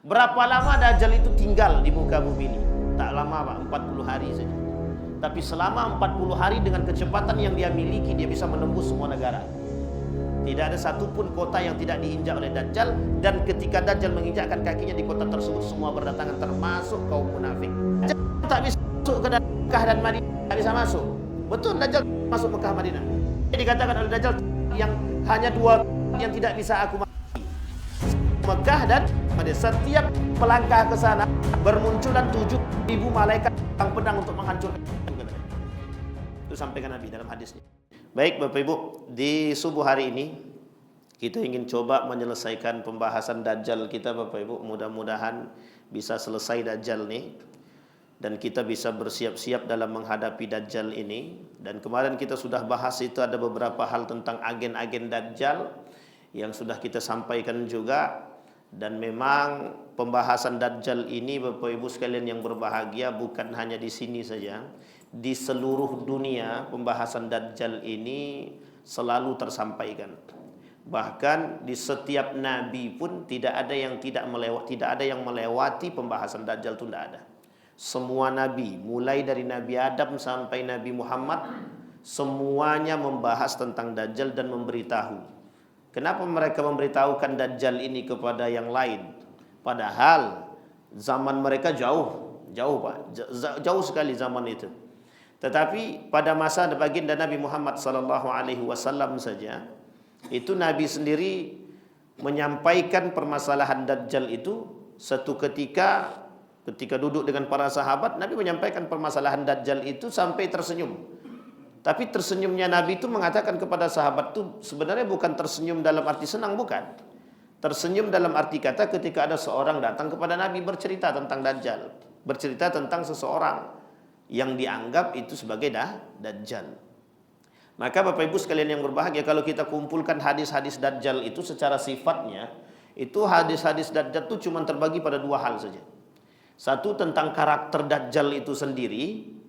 Berapa lama Dajjal itu tinggal di muka bumi ini? Tak lama Pak, 40 hari saja. Tapi selama 40 hari dengan kecepatan yang dia miliki, dia bisa menembus semua negara. Tidak ada satupun kota yang tidak diinjak oleh Dajjal. Dan ketika Dajjal menginjakkan kakinya di kota tersebut, semua berdatangan termasuk kaum munafik. Dajjal tak bisa masuk ke Mekah dan Madinah, tak bisa masuk. Betul, Dajjal masuk Mekah Madinah. Jadi dikatakan oleh Dajjal yang hanya dua yang tidak bisa aku mati, Mekah dan Madinah. Setiap melangkah ke sana bermunculan 7.000 malaikat yang pedang untuk menghancurkan. Itu sampaikan Nabi dalam hadisnya. Baik Bapak Ibu, di subuh hari ini kita ingin coba menyelesaikan pembahasan Dajjal kita Bapak Ibu. Mudah-mudahan bisa selesai Dajjal nih, dan kita bisa bersiap-siap dalam menghadapi Dajjal ini. Dan kemarin kita sudah bahas itu, ada beberapa hal tentang agen-agen Dajjal yang sudah kita sampaikan juga. Dan memang pembahasan Dajjal ini Bapak Ibu sekalian yang berbahagia, bukan hanya di sini saja. Di seluruh dunia pembahasan Dajjal ini selalu tersampaikan. Bahkan di setiap nabi pun tidak ada yang melewati pembahasan Dajjal, itu tidak ada. Semua nabi, mulai dari Nabi Adam sampai Nabi Muhammad, semuanya membahas tentang Dajjal dan memberitahu. Kenapa mereka memberitahukan Dajjal ini kepada yang lain? Padahal zaman mereka jauh Pak, jauh sekali zaman itu. Tetapi pada masa baginda Nabi Muhammad SAW saja, itu Nabi sendiri menyampaikan permasalahan Dajjal itu. Satu ketika duduk dengan para sahabat, Nabi menyampaikan permasalahan Dajjal itu sampai tersenyum. Tapi tersenyumnya Nabi itu mengatakan kepada sahabat itu sebenarnya bukan tersenyum dalam arti senang, bukan. Tersenyum dalam arti kata ketika ada seorang datang kepada Nabi bercerita tentang Dajjal, bercerita tentang seseorang yang dianggap itu sebagai Dajjal. Maka Bapak Ibu sekalian yang berbahagia, kalau kita kumpulkan hadis-hadis Dajjal itu secara sifatnya, itu hadis-hadis Dajjal itu cuma terbagi pada dua hal saja. Satu tentang karakter Dajjal itu sendiri,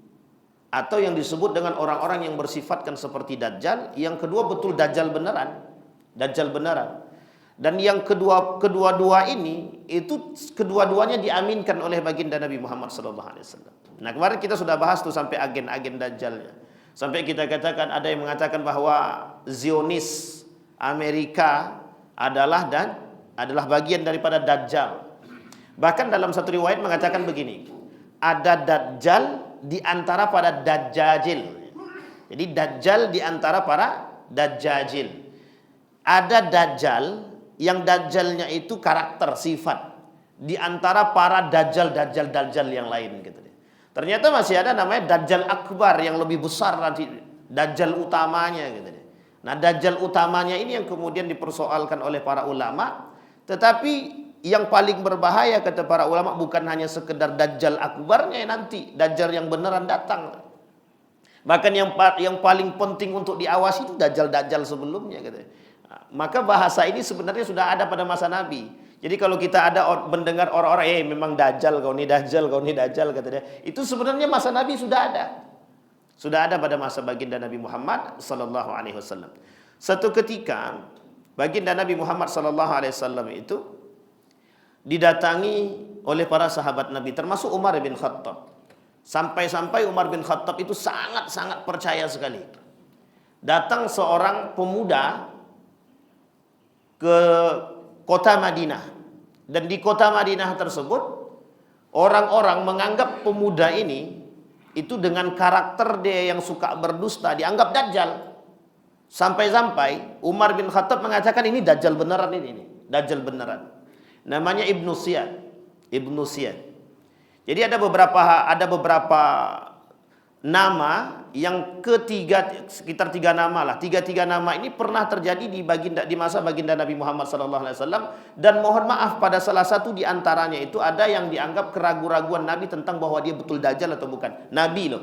atau yang disebut dengan orang-orang yang bersifatkan seperti Dajjal. Yang kedua betul Dajjal beneran, Dajjal beneran. Dan yang kedua-dua ini itu kedua-duanya diaminkan oleh baginda Nabi Muhammad SAW. Nah kemarin kita sudah bahas tuh sampai agen-agen Dajjalnya. Sampai kita katakan ada yang mengatakan bahwa Zionis Amerika adalah bagian daripada Dajjal. Bahkan dalam satu riwayat mengatakan begini, ada Dajjal di antara para Dajjajil. Jadi Dajjal di antara para Dajjajil. Ada Dajjal yang Dajjalnya itu karakter, sifat, di antara para Dajjal yang lain gitu. Ternyata masih ada namanya Dajjal Akbar yang lebih besar nanti, Dajjal utamanya gitu. Nah Dajjal utamanya ini yang kemudian dipersoalkan oleh para ulama. Tetapi yang paling berbahaya kata para ulama bukan hanya sekedar Dajjal Akbarnya nanti, Dajjal yang beneran datang. Bahkan yang paling penting untuk diawasi itu Dajjal sebelumnya gitu. Maka bahasa ini sebenarnya sudah ada pada masa Nabi. Jadi kalau kita ada mendengar orang-orang, memang Dajjal, kau ini Dajjal, kata dia. Itu sebenarnya masa Nabi sudah ada. Sudah ada pada masa baginda Nabi Muhammad SAW. Satu ketika baginda Nabi Muhammad SAW itu didatangi oleh para sahabat Nabi, termasuk Umar bin Khattab. Sampai-sampai Umar bin Khattab itu sangat-sangat percaya sekali. Datang seorang pemuda ke kota Madinah, dan di kota Madinah tersebut orang-orang menganggap pemuda ini itu dengan karakter dia yang suka berdusta dianggap Dajjal. Sampai-sampai Umar bin Khattab mengatakan ini Dajjal beneran, ini Dajjal beneran. Namanya Ibnu Siyad. Jadi ada beberapa nama yang sekitar 3 nama lah. Tiga nama ini pernah terjadi di masa baginda Nabi Muhammad SAW. Dan mohon maaf, pada salah satu di antaranya itu ada yang dianggap keraguan-raguan Nabi tentang bahwa dia betul Dajjal atau bukan. Nabi loh.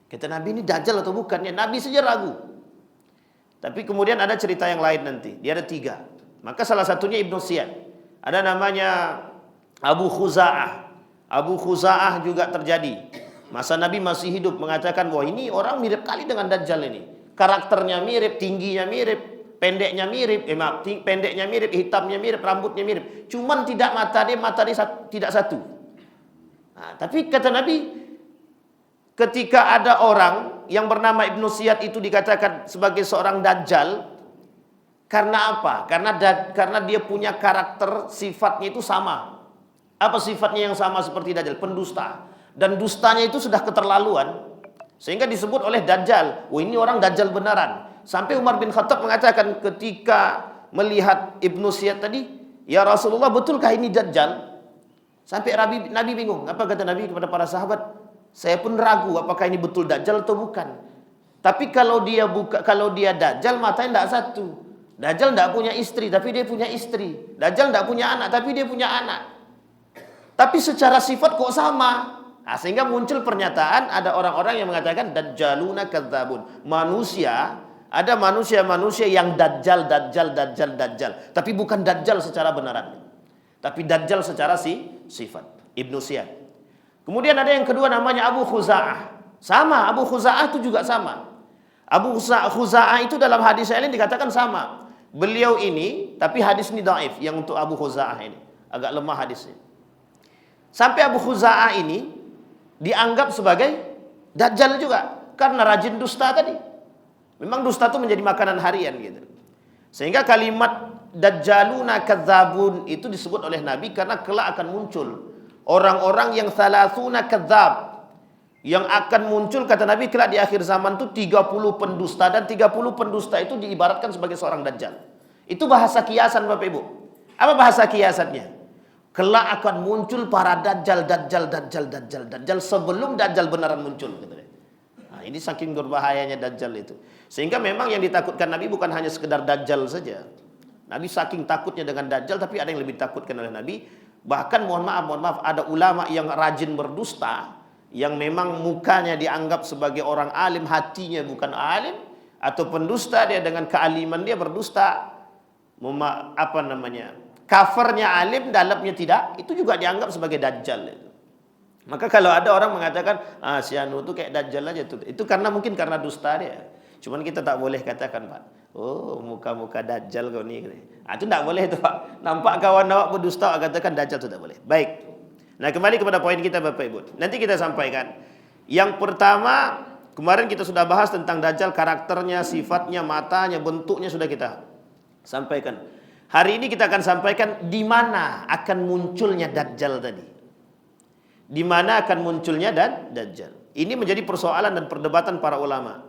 Kata Nabi, ini Dajjal atau bukan? Ya, Nabi saja ragu. Tapi kemudian ada cerita yang lain nanti. Dia ada 3. Maka salah satunya Ibnu Siyad. Ada namanya Abu Khuza'ah. Abu Khuza'ah juga terjadi. Masa Nabi masih hidup, mengatakan, wah ini orang mirip kali dengan Dajjal ini. Karakternya mirip, tingginya mirip, pendeknya mirip, pendeknya mirip, hitamnya mirip, rambutnya mirip. Cuman tidak mata dia tidak satu. Nah, tapi kata Nabi, ketika ada orang yang bernama Ibnu Ziyad itu dikatakan sebagai seorang dajjal, karena apa? Karena dia punya karakter, sifatnya itu sama. Apa sifatnya yang sama seperti dajjal? Pendusta. Dan dustanya itu sudah keterlaluan, sehingga disebut oleh dajjal, "Wah, ini orang dajjal beneran." Sampai Umar bin Khattab mengatakan ketika melihat Ibnu Ziyad tadi, "Ya Rasulullah, betulkah ini dajjal?" Sampai Nabi bingung. Apa kata Nabi kepada para sahabat? "Saya pun ragu apakah ini betul dajjal atau bukan. Tapi kalau dia dajjal, matanya tidak satu. Dajjal tidak punya istri, tapi dia punya istri. Dajjal tidak punya anak, tapi dia punya anak. Tapi secara sifat kok sama." Nah, sehingga muncul pernyataan, ada orang-orang yang mengatakan dajjaluna kadzabun. Ada manusia yang dajjal. Tapi bukan dajjal secara benaran. Tapi dajjal secara sifat. Ibnu Ziyad. Kemudian ada yang kedua namanya Abu Khuza'ah. Sama, Abu Khuza'ah itu juga sama. Abu Khuza'ah itu dalam hadis lain dikatakan sama. Beliau ini, tapi hadis ini dhaif yang untuk Abu Khuza'ah ini. Agak lemah hadisnya. Sampai Abu Khuza'ah ini dianggap sebagai dajjal juga karena rajin dusta tadi. Memang dusta itu menjadi makanan harian gitu. Sehingga kalimat dajjaluna kadzabun itu disebut oleh Nabi karena kelak akan muncul orang-orang yang salasuna kadzab, yang akan muncul kata Nabi kelak di akhir zaman itu 30 pendusta, dan 30 pendusta itu diibaratkan sebagai seorang dajjal. Itu bahasa kiasan Bapak Ibu. Apa bahasa kiasannya? Kelak akan muncul para dajjal sebelum dajjal beneran muncul. Nah, ini saking berbahayanya dajjal itu. Sehingga memang yang ditakutkan Nabi bukan hanya sekedar dajjal saja. Nabi saking takutnya dengan dajjal, tapi ada yang lebih takutkan oleh Nabi. Bahkan mohon maaf, ada ulama yang rajin berdusta, yang memang mukanya dianggap sebagai orang alim, hatinya bukan alim, atau pendusta, dia dengan kealiman dia berdusta. Covernya alim, dalamnya tidak, itu juga dianggap sebagai dajjal. Maka kalau ada orang mengatakan, si Anu itu kayak dajjal aja tuh, itu mungkin karena dusta dia. Cuman kita tak boleh katakan, Pak, oh muka-muka dajjal kau ni. Itu tak boleh itu, Pak. Nampak kawan awak berdusta, katakan dajjal itu tak boleh. Baik. Nah, kembali kepada poin kita Bapak Ibu. Nanti kita sampaikan. Yang pertama, kemarin kita sudah bahas tentang dajjal, karakternya, sifatnya, matanya, bentuknya sudah kita sampaikan. Hari ini kita akan sampaikan di mana akan munculnya dajjal tadi. Di mana akan munculnya dajjal. Ini menjadi persoalan dan perdebatan para ulama.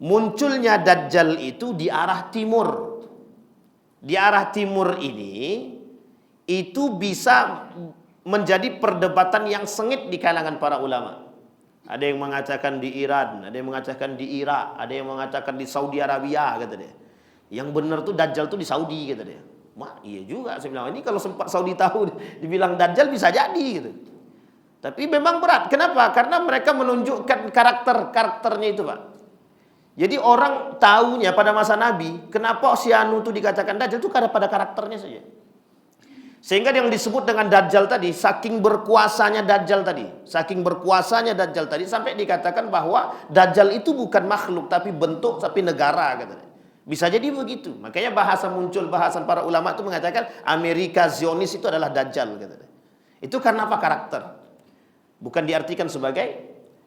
Munculnya dajjal itu di arah timur. Di arah timur ini itu bisa menjadi perdebatan yang sengit di kalangan para ulama. Ada yang mengatakan di Iran, ada yang mengatakan di Irak, ada yang mengatakan di Saudi Arabia, kata dia. Yang benar tuh dajjal tuh di Saudi, kata dia. Wah, iya juga, saya bilang ini kalau sempat Saudi tahu dibilang dajjal bisa jadi gitu. Tapi memang berat. Kenapa? Karena mereka menunjukkan karakternya itu, Pak. Jadi orang tahunya pada masa Nabi, kenapa si Anu itu dikatakan dajjal itu karena pada karakternya saja. Sehingga yang disebut dengan dajjal tadi, saking berkuasanya dajjal tadi, sampai dikatakan bahwa dajjal itu bukan makhluk tapi bentuk, tapi negara, katanya. Bisa jadi begitu. Makanya bahasan para ulama itu mengatakan Amerika Zionis itu adalah dajjal, katanya. Itu karena apa? Karakter. Bukan diartikan sebagai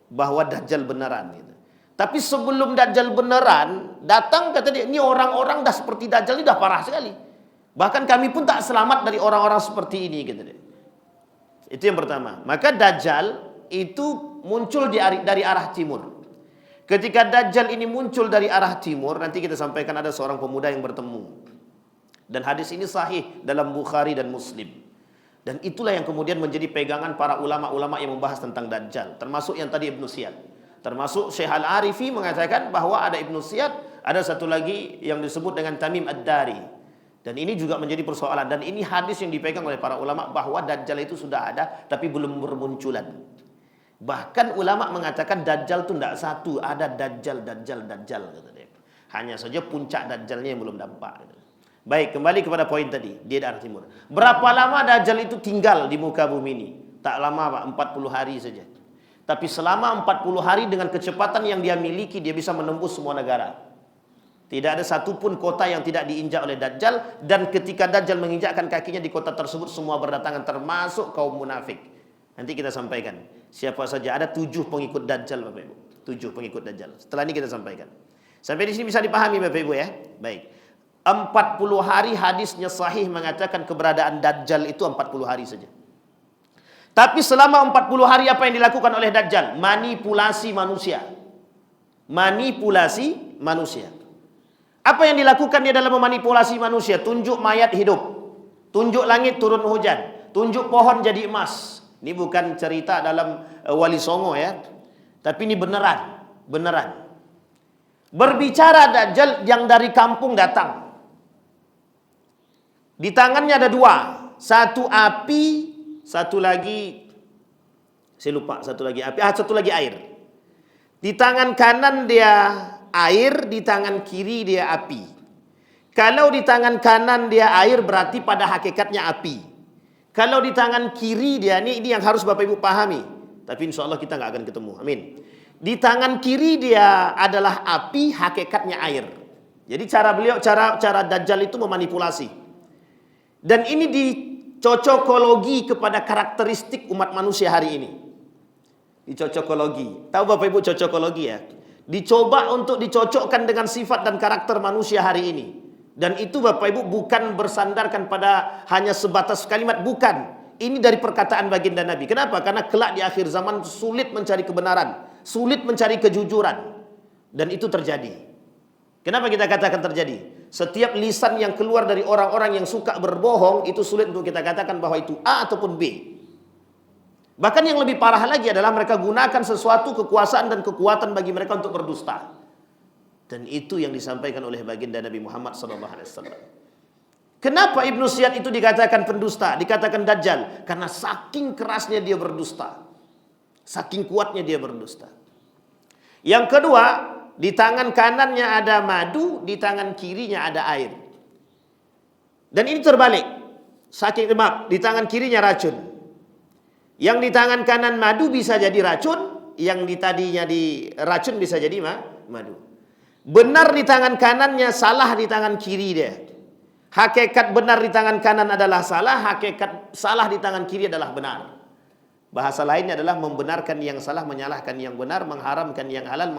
bahwa dajjal beneran gitu. Tapi sebelum dajjal beneran datang, kata dia, ini orang-orang dah seperti dajjal ini dah parah sekali. Bahkan kami pun tak selamat dari orang-orang seperti ini, kata dia. Itu yang pertama. Maka dajjal itu muncul dari arah timur. Ketika dajjal ini muncul dari arah timur, nanti kita sampaikan ada seorang pemuda yang bertemu. Dan hadis ini sahih dalam Bukhari dan Muslim. Dan itulah yang kemudian menjadi pegangan para ulama-ulama yang membahas tentang dajjal, termasuk yang tadi Ibnu Ziyad. Termasuk Syekh Al-Arifi mengatakan bahwa ada Ibnu Ziyad, ada satu lagi yang disebut dengan Tamim Ad-Dari. Dan ini juga menjadi persoalan, dan ini hadis yang dipegang oleh para ulama bahwa dajjal itu sudah ada tapi belum bermunculan. Bahkan ulama mengatakan dajjal itu tidak satu, ada dajjal kata dia. Hanya saja puncak dajjalnya yang belum nampak. Baik, kembali kepada poin tadi, dia dari arah timur. Berapa lama dajjal itu tinggal di muka bumi ini? Tak lama, Pak, 40 hari saja. Tapi selama 40 hari dengan kecepatan yang dia miliki, dia bisa menembus semua negara. Tidak ada satupun kota yang tidak diinjak oleh Dajjal. Dan ketika Dajjal menginjakkan kakinya di kota tersebut, semua berdatangan termasuk kaum munafik. Nanti kita sampaikan siapa saja. Ada 7 pengikut Dajjal Bapak Ibu. 7 pengikut Dajjal. Setelah ini kita sampaikan. Sampai di sini bisa dipahami Bapak Ibu ya. Baik. 40 hari hadisnya sahih mengatakan keberadaan Dajjal itu 40 hari saja. Tapi selama 40 hari apa yang dilakukan oleh Dajjal? Manipulasi manusia. Manipulasi manusia. Apa yang dilakukan dia dalam memanipulasi manusia? Tunjuk mayat hidup, tunjuk langit turun hujan, tunjuk pohon jadi emas. Ini bukan cerita dalam Wali Songo ya, tapi ini beneran, beneran. Berbicara Dajjal yang dari kampung datang. Di tangannya ada 2, satu api, satu lagi saya lupa, satu lagi api, satu lagi air. Di tangan kanan dia air, di tangan kiri dia api. Kalau di tangan kanan dia air berarti pada hakikatnya api. Kalau di tangan kiri dia, ini yang harus Bapak Ibu pahami. Tapi insya Allah kita nggak akan ketemu. Amin. Di tangan kiri dia adalah api, hakikatnya air. Jadi cara Dajjal itu memanipulasi. Dan ini dicocokologi kepada karakteristik umat manusia hari ini. Dicocokologi. Tahu Bapak Ibu cocokologi ya? Dicoba untuk dicocokkan dengan sifat dan karakter manusia hari ini. Dan itu Bapak Ibu bukan bersandarkan pada hanya sebatas kalimat, bukan. Ini dari perkataan baginda Nabi. Kenapa? Karena kelak di akhir zaman sulit mencari kebenaran, sulit mencari kejujuran. Dan itu terjadi. Kenapa kita katakan terjadi? Setiap lisan yang keluar dari orang-orang yang suka berbohong, itu sulit untuk kita katakan bahwa itu A ataupun B. Bahkan yang lebih parah lagi adalah mereka gunakan sesuatu kekuasaan dan kekuatan bagi mereka untuk berdusta. Dan itu yang disampaikan oleh baginda Nabi Muhammad SAW. Kenapa Ibnu Ziyad itu dikatakan pendusta, dikatakan Dajjal? Karena saking kerasnya dia berdusta, saking kuatnya dia berdusta. Yang kedua, di tangan kanannya ada madu, di tangan kirinya ada air. Dan ini terbalik. Di tangan kirinya racun. Yang di tangan kanan madu bisa jadi racun, yang di tadinya di racun bisa jadi madu. Benar di tangan kanannya, salah di tangan kiri dia. Hakikat benar di tangan kanan adalah salah, hakikat salah di tangan kiri adalah benar. Bahasa lainnya adalah membenarkan yang salah, menyalahkan yang benar, mengharamkan yang halal,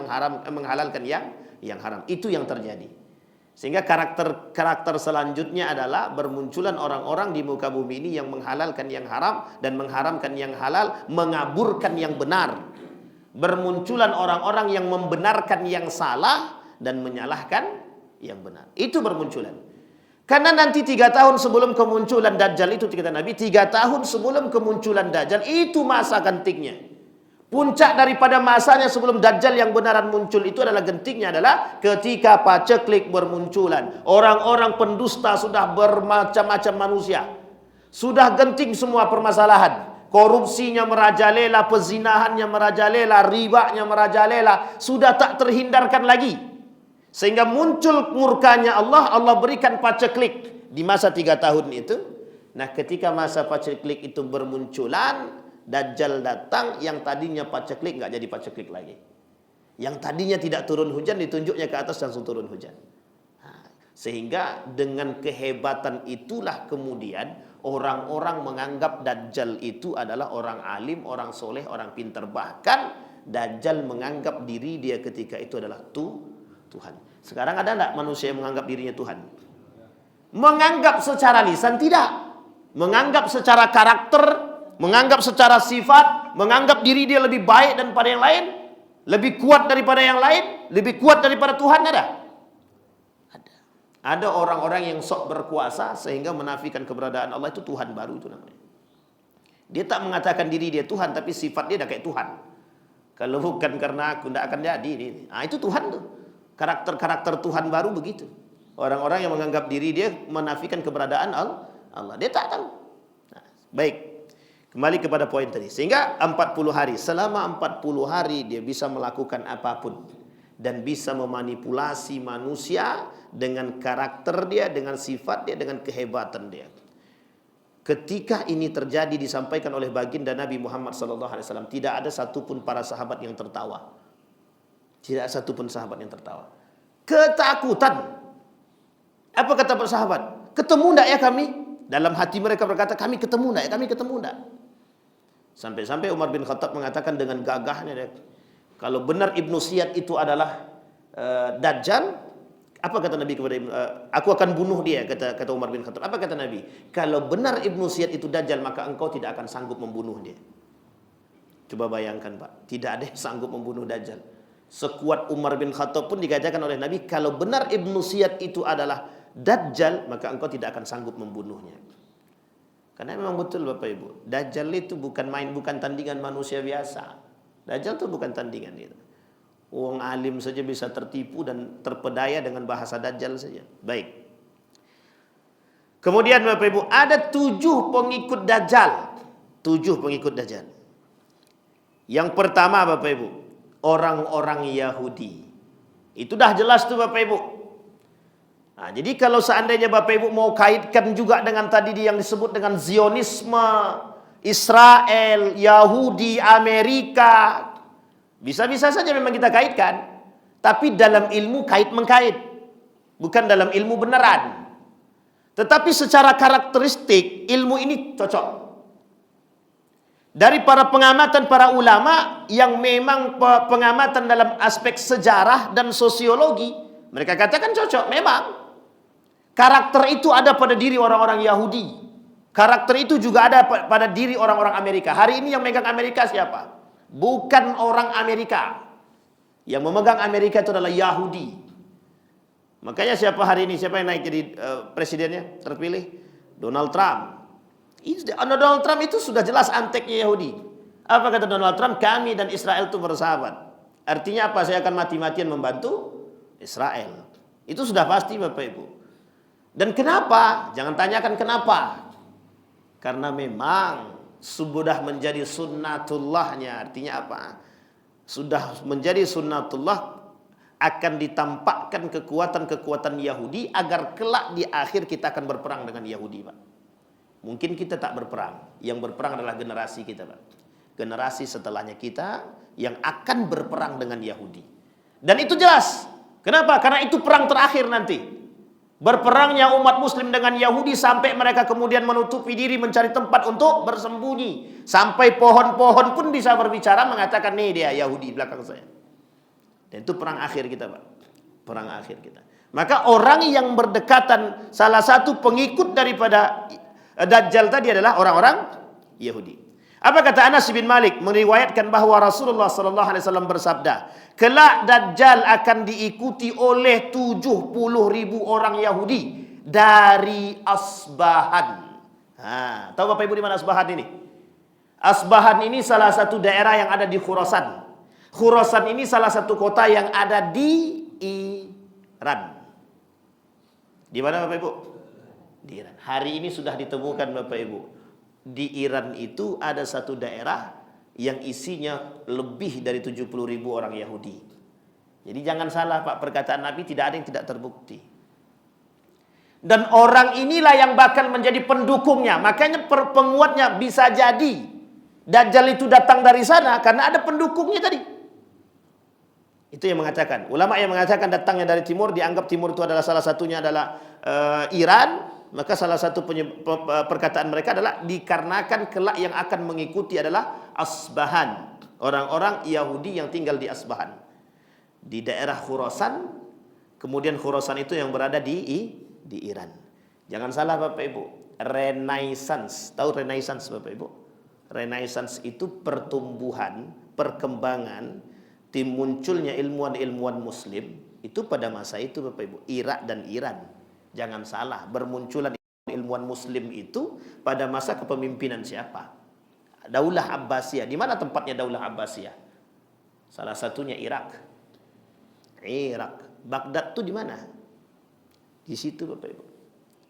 menghalalkan yang haram. Itu yang terjadi. Sehingga karakter selanjutnya adalah bermunculan orang-orang di muka bumi ini yang menghalalkan yang haram dan mengharamkan yang halal, mengaburkan yang benar. Bermunculan orang-orang yang membenarkan yang salah dan menyalahkan yang benar. Itu bermunculan. Karena nanti 3 tahun sebelum kemunculan Dajjal itu, kata Nabi, 3 tahun sebelum kemunculan Dajjal itu masa gentingnya. Puncak daripada masanya sebelum Dajjal yang benaran muncul itu adalah gentingnya adalah ketika paceklik bermunculan. Orang-orang pendusta sudah bermacam-macam manusia. Sudah genting semua permasalahan. Korupsinya merajalela, pezinahannya merajalela, ribanya merajalela. Sudah tak terhindarkan lagi. Sehingga muncul murkanya Allah, Allah berikan paceklik di masa 3 tahun itu. Nah, ketika masa paceklik itu bermunculan, Dajjal datang, yang tadinya paceklik nggak jadi paceklik lagi. Yang tadinya tidak turun hujan ditunjuknya ke atas langsung turun hujan. Nah, sehingga dengan kehebatan itulah kemudian orang-orang menganggap Dajjal itu adalah orang alim, orang soleh, orang pintar. Bahkan Dajjal menganggap diri dia ketika itu adalah Tuhan. Sekarang ada enggak manusia yang menganggap dirinya Tuhan? Menganggap secara lisan tidak. Menganggap secara karakter, menganggap secara sifat, menganggap diri dia lebih baik daripada yang lain, lebih kuat daripada yang lain, lebih kuat daripada Tuhan, ada? Ada orang-orang yang sok berkuasa sehingga menafikan keberadaan Allah, itu Tuhan baru itu namanya. Dia tak mengatakan diri dia Tuhan, tapi sifat dia dah kayak Tuhan. Kalau bukan karena aku, tidak akan jadi. Nah, itu Tuhan tuh. Karakter-karakter Tuhan baru begitu. Orang-orang yang menganggap diri dia menafikan keberadaan Allah. Dia tak tahu. Nah, baik. Kembali kepada poin tadi. Sehingga 40 hari. Selama 40 hari dia bisa melakukan apapun. Dan bisa memanipulasi manusia dengan karakter dia, dengan sifat dia, dengan kehebatan dia. Ketika ini terjadi disampaikan oleh baginda Nabi Muhammad SAW, tidak ada satupun para sahabat yang tertawa. Tidak ada satupun sahabat yang tertawa. Ketakutan. Apa kata para sahabat? Ketemu enggak ya kami? Dalam hati mereka berkata, kami ketemu enggak ya? Kami ketemu enggak? Sampai-sampai Umar bin Khattab mengatakan dengan gagahnya, kalau benar Ibnu Ziyad itu adalah Dajjal, apa kata Nabi kepada aku akan bunuh dia, kata Umar bin Khattab. Apa kata Nabi? Kalau benar Ibnu Ziyad itu Dajjal, maka engkau tidak akan sanggup membunuh dia. Coba bayangkan Pak, tidak ada yang sanggup membunuh Dajjal. Sekuat Umar bin Khattab pun dikatakan oleh Nabi, kalau benar Ibnu Ziyad itu adalah Dajjal, maka engkau tidak akan sanggup membunuhnya. Karena memang betul Bapak Ibu, Dajjal itu bukan main, bukan tandingan manusia biasa. Dajjal itu bukan tandingan itu. Orang alim saja bisa tertipu dan terpedaya dengan bahasa Dajjal saja. Baik. Kemudian Bapak Ibu, ada 7 pengikut Dajjal. 7 pengikut Dajjal. Yang pertama Bapak Ibu, orang-orang Yahudi. Itu dah jelas tuh Bapak Ibu. Nah, jadi kalau seandainya Bapak Ibu mau kaitkan juga dengan tadi yang disebut dengan Zionisme, Israel, Yahudi, Amerika, bisa-bisa saja memang kita kaitkan. Tapi dalam ilmu kait-mengkait, bukan dalam ilmu beneran. Tetapi secara karakteristik ilmu ini cocok. Dari para pengamatan para ulama yang memang pengamatan dalam aspek sejarah dan sosiologi, mereka katakan cocok. Memang karakter itu ada pada diri orang-orang Yahudi. Karakter itu juga ada pada diri orang-orang Amerika. Hari ini yang megang Amerika siapa? Bukan orang Amerika. Yang memegang Amerika itu adalah Yahudi. Makanya siapa hari ini, siapa yang naik jadi presidennya terpilih? Donald Trump. Donald Trump itu sudah jelas anteknya Yahudi. Apa kata Donald Trump? Kami dan Israel itu bersahabat. Artinya apa? Saya akan mati-matian membantu Israel. Itu sudah pasti Bapak Ibu. Dan kenapa? Jangan tanyakan kenapa. Karena memang sudah menjadi sunnatullahnya. Artinya apa? Sudah menjadi sunnatullah, akan ditampakkan kekuatan-kekuatan Yahudi agar kelak di akhir kita akan berperang dengan Yahudi Pak. Mungkin kita tak berperang. Yang berperang adalah generasi kita Pak. Generasi setelahnya kita yang akan berperang dengan Yahudi. Dan itu jelas. Kenapa? Karena itu perang terakhir nanti. Berperangnya umat muslim dengan Yahudi sampai mereka kemudian menutupi diri mencari tempat untuk bersembunyi. Sampai pohon-pohon pun bisa berbicara mengatakan nih dia Yahudi belakang saya. Dan itu perang akhir kita Pak. Perang akhir kita. Maka orang yang berdekatan, salah satu pengikut daripada Dajjal tadi adalah orang-orang Yahudi. Apa kata Anas bin Malik meriwayatkan bahwa Rasulullah SAW bersabda, kelak Dajjal akan diikuti oleh 70.000 orang Yahudi dari Asbahan. Tahu Bapak Ibu di mana Asbahan ini? Asbahan ini salah satu daerah yang ada di Khurasan. Khurasan ini salah satu kota yang ada di Iran. Di mana Bapak Ibu? Di Iran. Hari ini sudah ditemukan Bapak Ibu. Di Iran itu ada satu daerah yang isinya lebih dari 70.000 orang Yahudi. Jadi jangan salah Pak, perkataan Nabi tidak ada yang tidak terbukti. Dan orang inilah yang bakal menjadi pendukungnya. Makanya penguatnya bisa jadi Dajjal itu datang dari sana karena ada pendukungnya tadi. Itu yang mengatakan. Ulama yang mengatakan datangnya dari timur, dianggap timur itu adalah salah satunya adalah Iran. Maka salah satu perkataan mereka adalah dikarenakan kelak yang akan mengikuti adalah Asbahan. Orang-orang Yahudi yang tinggal di Asbahan. Di daerah Khurasan. Kemudian Khurasan itu yang berada di Iran. Jangan salah Bapak Ibu. Renaissance. Tahu Renaissance Bapak Ibu? Renaissance itu pertumbuhan, perkembangan, munculnya ilmuwan-ilmuwan muslim. Itu pada masa itu Bapak Ibu. Irak dan Iran. Jangan salah, bermunculan ilmuwan muslim itu pada masa kepemimpinan siapa? Daulah Abbasiyah. Di mana tempatnya Daulah Abbasiyah? Salah satunya Irak. Baghdad itu di mana? Di situ Bapak Ibu.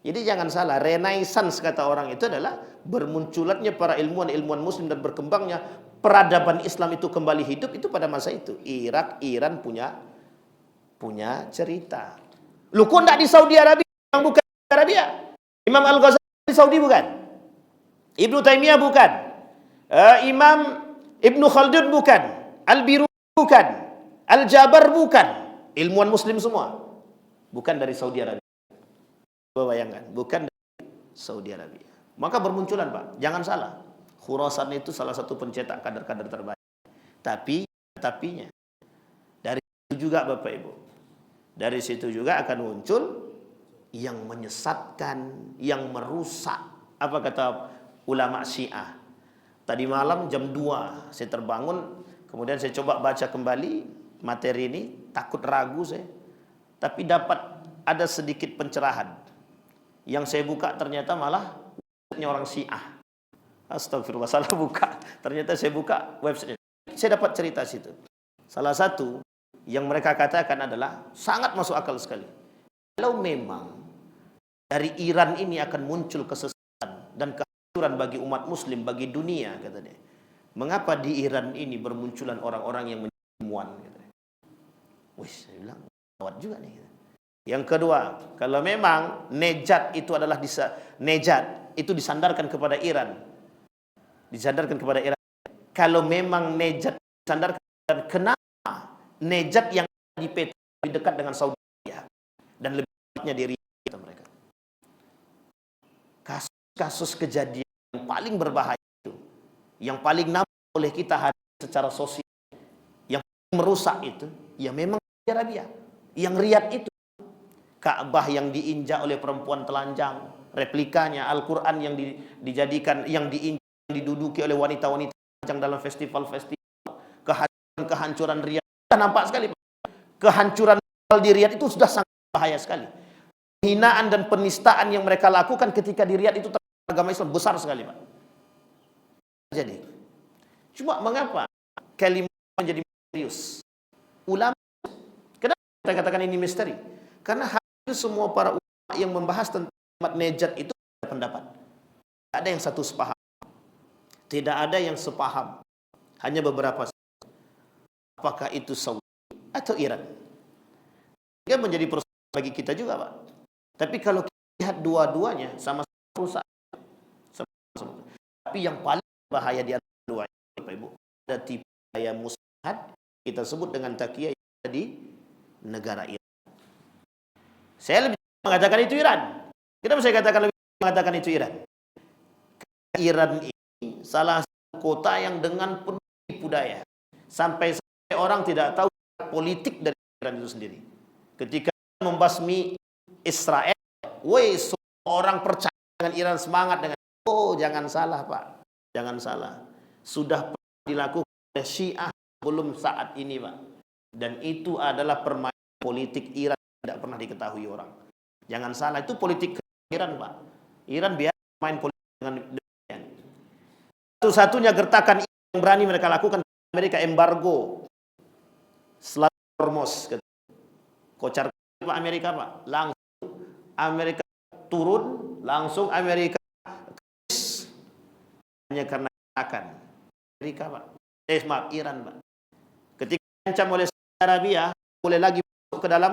Jadi jangan salah, Renaissance kata orang itu adalah bermunculannya para ilmuwan-ilmuwan muslim dan berkembangnya peradaban Islam itu kembali hidup itu pada masa itu. Irak, Iran punya cerita. Lu kok enggak di Saudi Arabia? Yang bukan Arabia. Imam Al-Ghazali di Saudi bukan? Ibnu Taimiyah bukan? Imam Ibnu Khaldun bukan? Al-Biruni bukan? Al-Jabar bukan? Ilmuwan muslim semua. bukan dari Saudi Arabia. Bayangkan, bukan dari Saudi Arabia. Maka bermunculan, Pak. Jangan salah. Khurasan itu salah satu pencetak kader-kader terbaik. Tapinya dari situ juga, Bapak Ibu. Dari situ juga akan muncul yang menyesatkan, yang merusak. Apa kata ulama Syiah? Tadi malam jam 2 saya terbangun, kemudian saya coba baca kembali materi ini, takut ragu saya. Tapi dapat ada sedikit pencerahan. Yang saya buka ternyata malah orang Syiah. Astagfirullah, salah buka. Ternyata saya buka website. Saya dapat cerita situ. Salah satu yang mereka katakan adalah sangat masuk akal sekali. Kalau memang dari Iran ini akan muncul kesesatan dan kehancuran bagi umat muslim, bagi dunia, kata dia. Mengapa di Iran ini bermunculan orang-orang yang menjadi ilmuwan? Wih, saya bilang, gawat juga nih. Yang kedua, kalau memang Nejat itu adalah Nejat itu disandarkan kepada Iran. Disandarkan kepada Iran. Kalau memang Nejat disandarkan, kenapa Nejat yang di PT lebih dekat dengan Saudi Arabia dan lebih dekatnya diri mereka? Kasus-kasus kejadian yang paling berbahaya itu, yang paling nampak oleh kita hari secara sosial, yang merusak itu, ya memang Saudi Arabia. Yang Riyadh itu, Ka'bah yang diinjak oleh perempuan telanjang, replikanya Al-Quran yang dijadikan, yang diduduki oleh wanita-wanita telanjang dalam festival-festival, kehancuran Riyadh. Kita nampak sekali, kehancuran di Riyadh itu sudah sangat bahaya sekali. Hinaan dan penistaan yang mereka lakukan ketika di Riyadh itu terhadap agama Islam besar sekali, Pak. Jadi, cuma mengapa kalimat menjadi misterius? Ulama, kenapa kita katakan ini misteri? Karena hampir semua para ulama yang membahas tentang Nejat itu ada pendapat. Tidak ada yang satu sepaham. Tidak ada yang sepaham. Hanya beberapa. Apakah itu Saudi atau Iran? Ini menjadi persoalan bagi kita juga, Pak. Tapi kalau kita lihat dua-duanya sama-sama rusak. Sama-sama. Tapi yang paling bahaya di antara dua-duanya, Bapak Ibu, ada tipe daya muslihat, kita sebut dengan taqiyah yang ada di negara Iran. Saya lebih mengatakan itu Iran. Kenapa saya katakan lebih mengatakan itu Iran? Iran ini salah satu kota yang dengan penuh budaya. Sampai orang tidak tahu politik dari Iran itu sendiri. Ketika membasmi Israel, semua orang percaya dengan Iran, semangat dengan, jangan salah, Pak. Jangan salah. Sudah dilakukan oleh Syiah belum saat ini, Pak. Dan itu adalah permainan politik Iran tidak pernah diketahui orang. Jangan salah, itu politik Iran, Pak. Iran biasa main politik dengan demikian. Satu-satunya gertakan yang berani mereka lakukan, Amerika embargo Selat Hormuz. Kocar Pak Amerika, Pak. Langsung Amerika turun, langsung Amerika hanya karena akan Amerika, Pak. Iran, Pak. Ketika diancam oleh Saudi Arabia, boleh lagi masuk ke dalam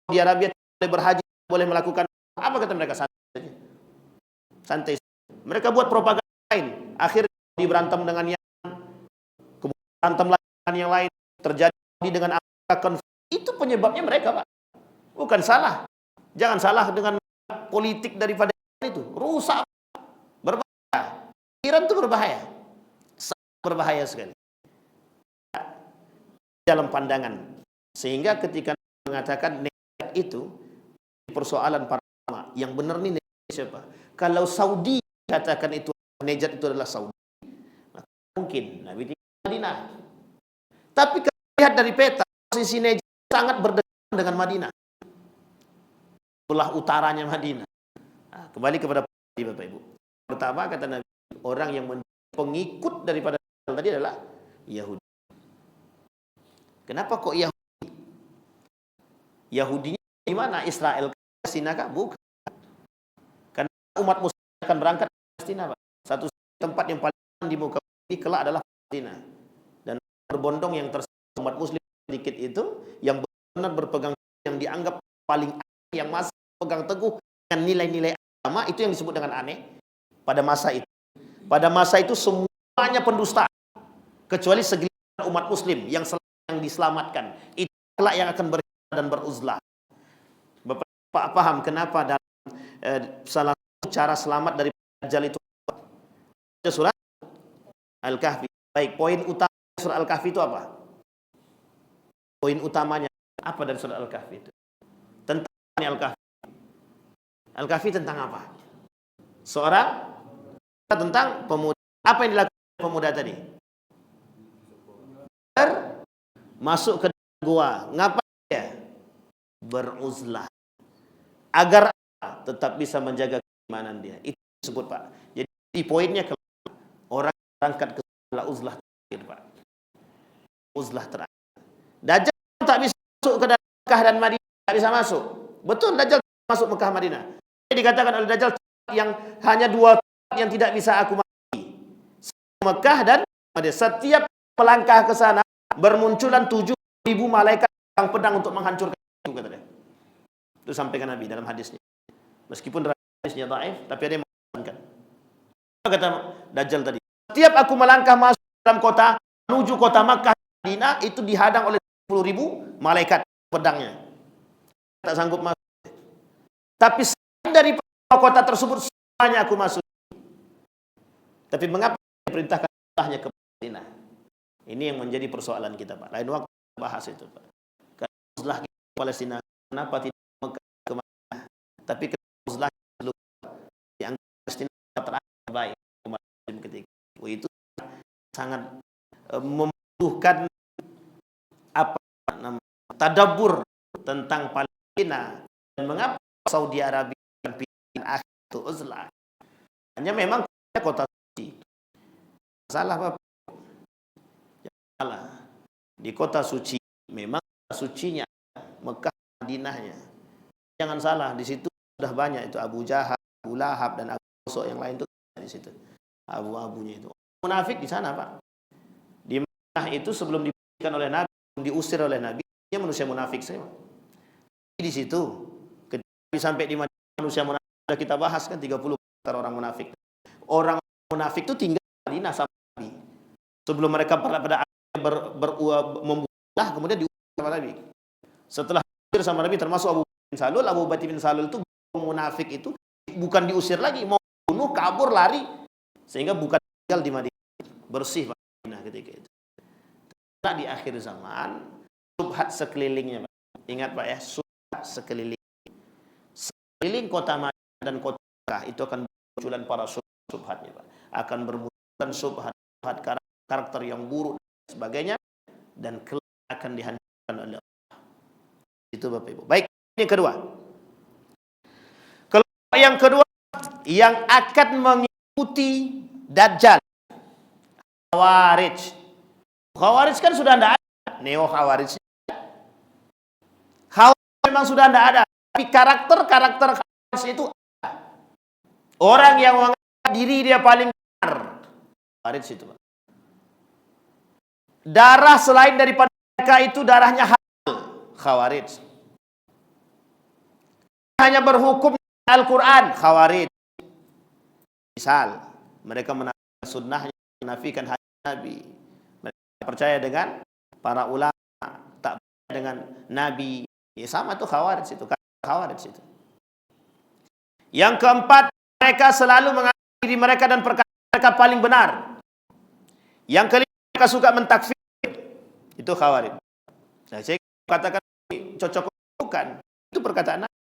Saudi Arabia, boleh berhaji, boleh melakukan apa, kata mereka? Santai. Mereka buat propaganda lain. Akhirnya berantem dengan yang, kemudian berantem dengan yang lain, terjadi dengan konflik. Itu penyebabnya mereka, Pak. Bukan salah. Jangan salah dengan politik daripada itu. Rusak. Berbahaya. Iran itu berbahaya. Sangat berbahaya sekali. Dalam pandangan. Sehingga ketika mengatakan Nejat itu persoalan para ulama, yang benar nih Nejat siapa? Kalau Saudi katakan itu Nejat itu adalah Saudi, maka mungkin Nabi tinggal di Madinah. Tapi kalau lihat dari peta, posisi Nejat sangat berdekatan dengan Madinah. Sebelah utaranya Madinah. Nah, kembali kepada Bapak Ibu. Pertama kata Nabi, orang yang menjadi pengikut daripada tadi adalah Yahudi. Kenapa kok Yahudi? Yahudinya di mana? Israel, Palestina kah? Bukan. Karena umat muslim akan berangkat ke Palestina, Pak. Satu tempat yang paling di muka bumi kelak adalah Palestina. Dan berbondong yang tersebut umat muslim sedikit itu yang benar berpegang, yang dianggap paling aneh, yang masih pegang teguh dengan nilai-nilai agama, itu yang disebut dengan aneh pada masa itu. Pada masa itu semuanya pendusta, kecuali segelintir umat muslim yang diselamatkan. Itulah yang akan berjalan dan beruzlah. Bapak Pak paham kenapa dalam salah satu cara selamat dari Dajjal itu surat Al-Kahfi. Baik, poin utama surat Al-Kahfi itu apa? Poin utamanya apa dari surat Al-Kahfi itu? Tentang Al-Kahfi. Al-Kahfi tentang apa? Seorang tentang pemuda. Apa yang dilakukan pemuda tadi? Masuk ke gua. Ngapain dia? Beruzlah. Agar tetap bisa menjaga keimanan dia. Itu disebut, Pak. Jadi poinnya orang berangkat ke uzlah terakhir, Pak. Uzlah terakhir. Dajjal tak bisa masuk ke dalam Mekah dan Madinah, tak bisa masuk. Betul, Dajjal masuk Mekah Madinah. Jadi dikatakan oleh Dajjal yang hanya 2 yang tidak bisa aku mati. Mekah dan Madinah. Setiap melangkah ke sana bermunculan 7.000 malaikat yang pedang untuk menghancurkan itu, kata dia. Itu sampaikan Nabi dalam hadisnya. Meskipun hadisnya dhaif, tapi ada yang mengatakan. Kata Dajjal tadi, setiap aku melangkah masuk dalam kota menuju kota Makkah Madinah itu dihadang oleh 10.000 malaikat pedangnya. Tak sanggup masuk. Tapi selain dari kota tersebut semuanya aku masuk. Tapi mengapa diperintahkan ke Madinah? Ini yang menjadi persoalan kita, Pak. Lain waktu bahas itu, Pak. Karena uzlah Palestina kenapa tidak Mekah ke Madinah? Tapi uzlah yang Palestina terbaik ketika itu sangat membutuhkan apa namanya tadabbur tentang Palestina dan mengapa Saudi Arabia pilih akhir itu uzlah. Hanya memang kota suci. Salah, Bapak. Salah. Di kota suci memang sucinya Mekah Madinahnya. Jangan salah, di situ sudah banyak itu Abu Jahal, Abu Lahab dan Abu Sosok yang lain itu di situ. Abu-abunya itu. Munafik di sana, Pak. Di Mekah itu sebelum diberikan oleh Nabi, diusir oleh Nabi, dia manusia munafik saja. Di situ ketika sampai di manusia munafik sudah kita bahas kan 30 orang munafik. Orang munafik itu tinggal di Madinah sama Nabi. Sebelum mereka pada membunuh, kemudian diusir sama Nabi. Setelah diusir sama Nabi termasuk Abu Bakar bin Salul itu munafik itu bukan diusir lagi, mau bunuh, kabur, lari, sehingga bukan tinggal di Madinah, bersih Madinah ketika itu. Nah, di akhir zaman subhat sekelilingnya, Pak. Ingat, Pak, ya, subhat sekeliling kota Madinah dan kota Mekah itu akan bermunculan para subhatnya, Pak. Akan bermunculan subhat karakter yang buruk dan sebagainya, dan akan dihancurkan oleh Allah. Itu, Bapak Ibu. Baik, ini kedua. Kalau yang kedua yang akan mengikuti Dajjal, Khawarij. Khawarij kan sudah tidak ada. Neo Khawarij. Khawarij memang sudah tidak ada. Tapi karakter Khawarij itu ada. Orang yang menganggap diri dia paling benar. Khawarij itu, Pak. Darah selain daripada mereka itu darahnya halal. Khawarij. Hanya berhukum Al-Quran. Khawarij. Misal, mereka menafikan sunnahnya, menafikan hadis Nabi. Mereka percaya dengan para ulama, tak percaya dengan Nabi. Ya, sama tuh Khawarij itu. Khawarij itu. Yang keempat, mereka selalu menganggap diri mereka dan perkara mereka paling benar. Yang kelima, mereka suka mentakfir. Itu Khawarij. Nah, saya katakan cocok bukan. Itu perkataan Nabi.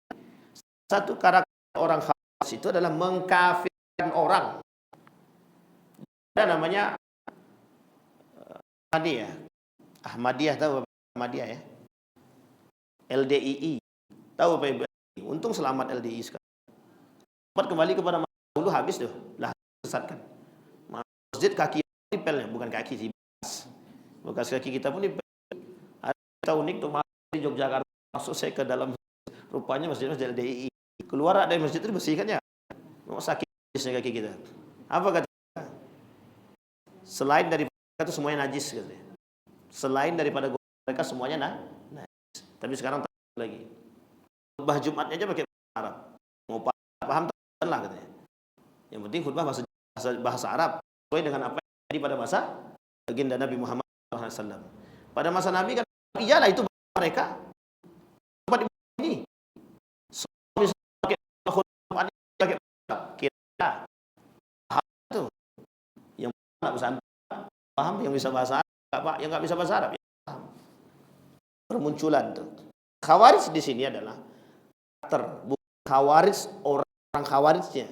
Satu karakter orang Khawarij itu adalah mengkafir orang. Ada namanya Ahmadiyah, tahu Ahmadiyah ya? LDII. Tahu Pak Ibu? Untung selamat LDII sekarang. Sempat kembali kepada dulu habis tuh. Lah sesatkan. Masjid kaki nipelnya, bukan kaki sih. Bekas kaki kita pun nipel. Ada unik tuh di Yogyakarta. Masuk saya ke dalam, rupanya masjid LDII. Keluar dari masjid itu bersihkannya. Mau sakit kaki kita. Apa kata? Selain daripada itu semuanya najis, katanya. Selain daripada mereka semuanya najis. Tapi sekarang tak lagi. Khutbah Jumatnya aja pakai Arab. Mau paham tak lah, katanya. Yang penting khutbah bahasa Arab sesuai dengan apa yang terjadi pada masa baginda Nabi Muhammad SAW. Pada masa Nabi kan iyalah itu mereka. Tempat ini Itu yang nggak bisa paham, yang bisa bahasa Arab, Pak, yang nggak bisa bahasa Arab. Ya, paham. Bermunculan tuh. Khawarij di sini adalah karakter, bukan khawarij orang khawarijnya,